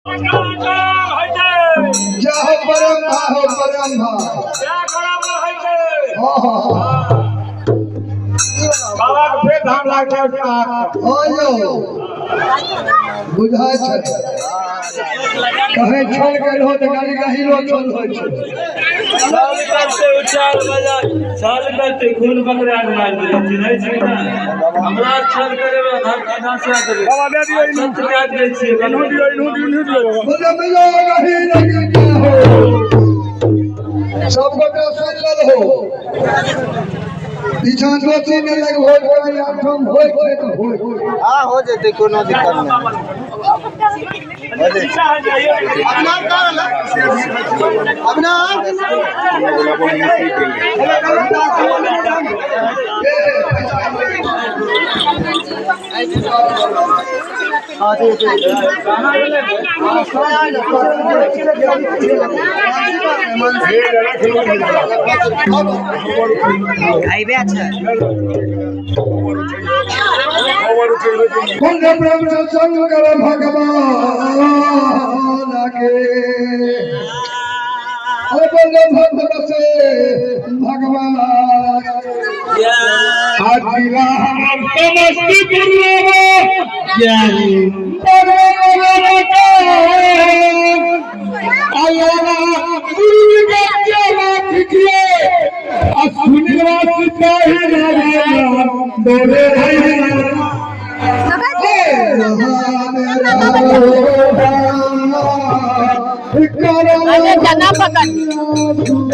क्या हो परम भाई हो परम भाई बाबा के फिर धाम लागते आयो बुझाय छै कहे छोड़ गेल हो तो गाड़ी का हीरो छोड़ हो छै साल करते उचार बजा साल करते खून पकड़ा मार दे नहीं छै ना हमरा छल करे में घर खाना से करे बाबा दे दियो सत्य काट दे छी इनु दियो बोले मिलो नहीं नहीं क्या हो सब गोटे सुनल हो पीछा दोची ने लग हो गया आठम होय छै तो होय हां हो जेते कोनो दिक्कत नहीं अपना काल अपना आइबे अच्छा कुंड ब्रह्म शंकर भगवान के बोले भक्त से भगवान आजीरा हम समस्तीपुर ज्ञानी जना पकड़